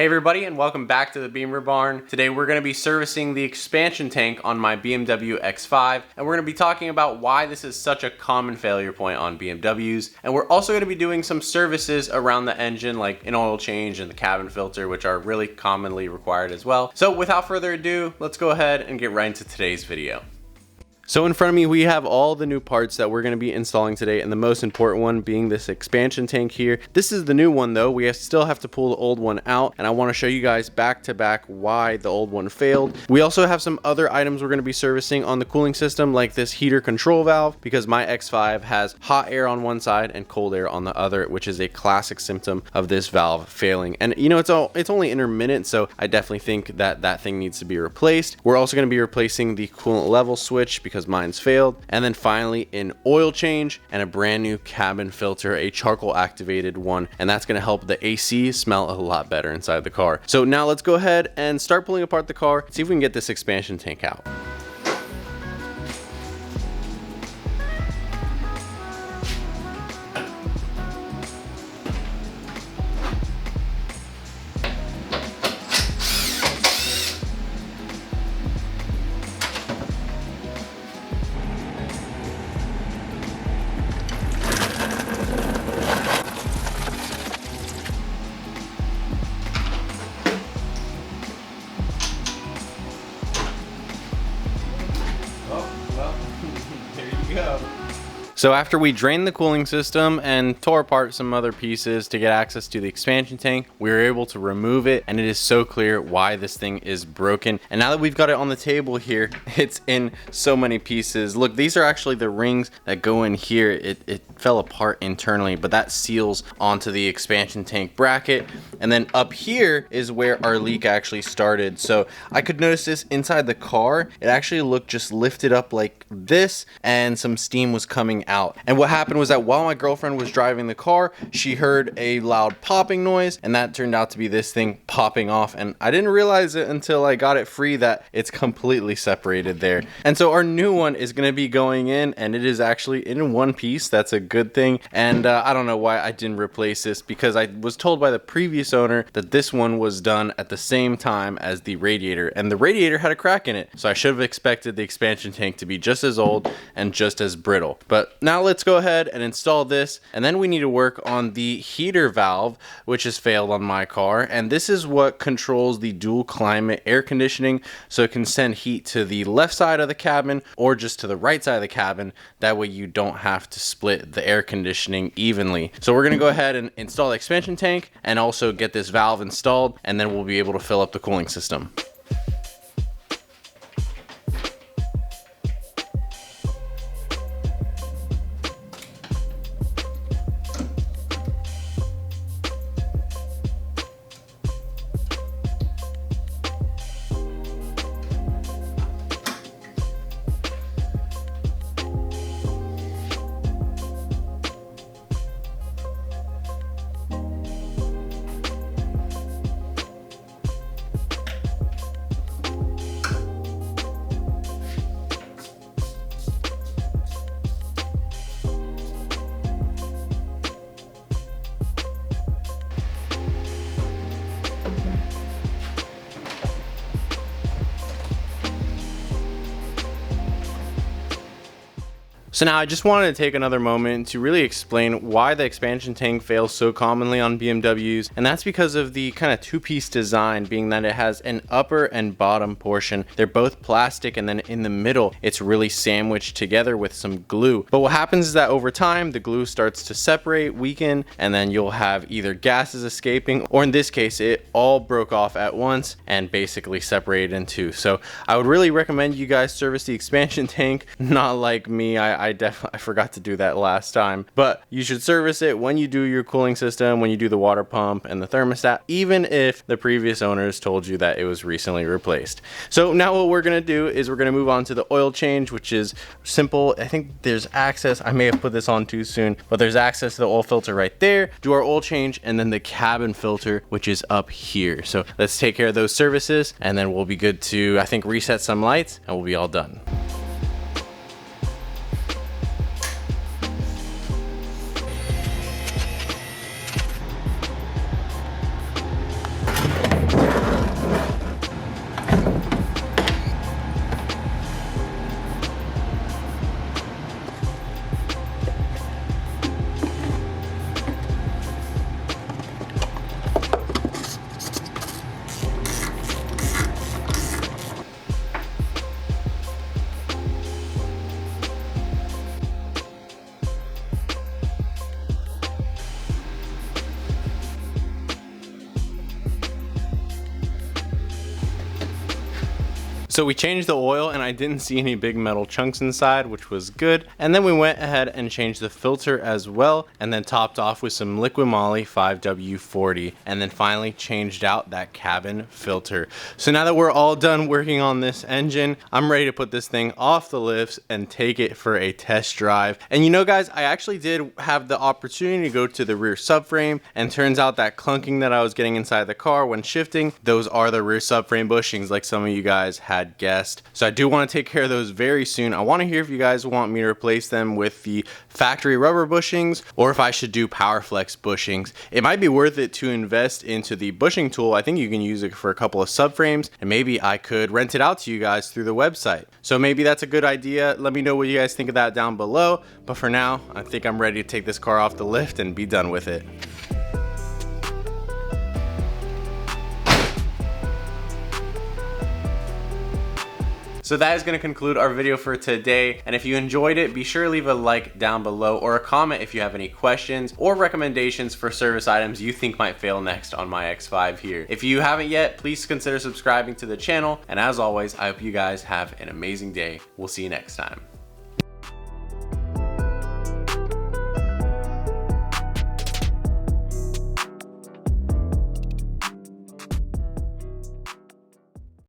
Hey everybody, and welcome back to the Bimmer barn. Today we're going to be servicing the expansion tank on my BMW X5, and we're going to be talking about why this is such a common failure point on BMWs. And we're also going to be doing some services around the engine, like an oil change and the cabin filter, which are really commonly required as well. So without further ado, let's go ahead and get right into today's video. So in front of me, we have all the new parts that we're going to be installing today, and the most important one being this expansion tank here. This is the new one though. We still have to pull the old one out, and I want to show you guys back to back why the old one failed. We also have some other items we're going to be servicing on the cooling system, like this heater control valve, because my X5 has hot air on one side and cold air on the other, which is a classic symptom of this valve failing. And you know, it's only intermittent, so I definitely think that thing needs to be replaced. We're also going to be replacing the coolant level switch because mine's failed, and then finally an oil change and a brand new cabin filter, a charcoal activated one, and that's going to help the AC smell a lot better inside the car. So now let's go ahead and start pulling apart the car, see if we can get this expansion tank out. So after we drained the cooling system and tore apart some other pieces to get access to the expansion tank, we were able to remove it, and it is so clear why this thing is broken. And now that we've got it on the table here, it's in so many pieces. Look, these are actually the rings that go in here. It fell apart internally, but that seals onto the expansion tank bracket. And then up here is where our leak actually started. So I could notice this inside the car. It actually looked just lifted up like this, and some steam was coming out. And what happened was that while my girlfriend was driving the car, she heard a loud popping noise, and that turned out to be this thing popping off. And I didn't realize it until I got it free that it's completely separated there. And so our new one is going to be going in, and it is actually in one piece. That's a good thing. And I don't know why I didn't replace this, because I was told by the previous owner that this one was done at the same time as the radiator, and the radiator had a crack in it. So I should have expected the expansion tank to be just as old and just as brittle. But now let's go ahead and install this, and then we need to work on the heater valve, which has failed on my car. And this is what controls the dual climate air conditioning, so it can send heat to the left side of the cabin or just to the right side of the cabin. That way you don't have to split the air conditioning evenly. So we're going to go ahead and install the expansion tank and also get this valve installed, and then we'll be able to fill up the cooling system. So now I just wanted to take another moment to really explain why the expansion tank fails so commonly on BMWs, and that's because of the kind of two-piece design, being that it has an upper and bottom portion. They're both plastic, and then in the middle it's really sandwiched together with some glue. But what happens is that over time the glue starts to separate, weaken, and then you'll have either gases escaping, or in this case it all broke off at once and basically separated in two. So I would really recommend you guys service the expansion tank, not like me. I forgot to do that last time, but you should service it when you do your cooling system, when you do the water pump and the thermostat, even if the previous owners told you that it was recently replaced. So now what we're going to do is we're going to move on to the oil change, which is simple. I think there's access. I may have put this on too soon, but there's access to the oil filter right there. Do our oil change, and then the cabin filter, which is up here. So let's take care of those services, and then we'll be good to, I think, reset some lights, and we'll be all done. So we changed the oil and I didn't see any big metal chunks inside, which was good. And then we went ahead and changed the filter as well, and then topped off with some liquid moly 5W40, and then finally changed out that cabin filter. So now that we're all done working on this engine, I'm ready to put this thing off the lifts and take it for a test drive. And you know guys, I actually did have the opportunity to go to the rear subframe, and turns out that clunking that I was getting inside the car when shifting, those are the rear subframe bushings like some of you guys had guessed. So I do want to take care of those very soon. I want to hear if you guys want me to replace them with the factory rubber bushings, or if I should do PowerFlex bushings. It might be worth it to invest into the bushing tool. I think you can use it for a couple of subframes, and maybe I could rent it out to you guys through the website. So maybe that's a good idea. Let me know what you guys think of that down below. But for now, I think I'm ready to take this car off the lift and be done with it. So that is going to conclude our video for today, and if you enjoyed it, be sure to leave a like down below or a comment if you have any questions or recommendations for service items you think might fail next on my X5 here. If you haven't yet, please consider subscribing to the channel, and as always, I hope you guys have an amazing day. We'll see you next time.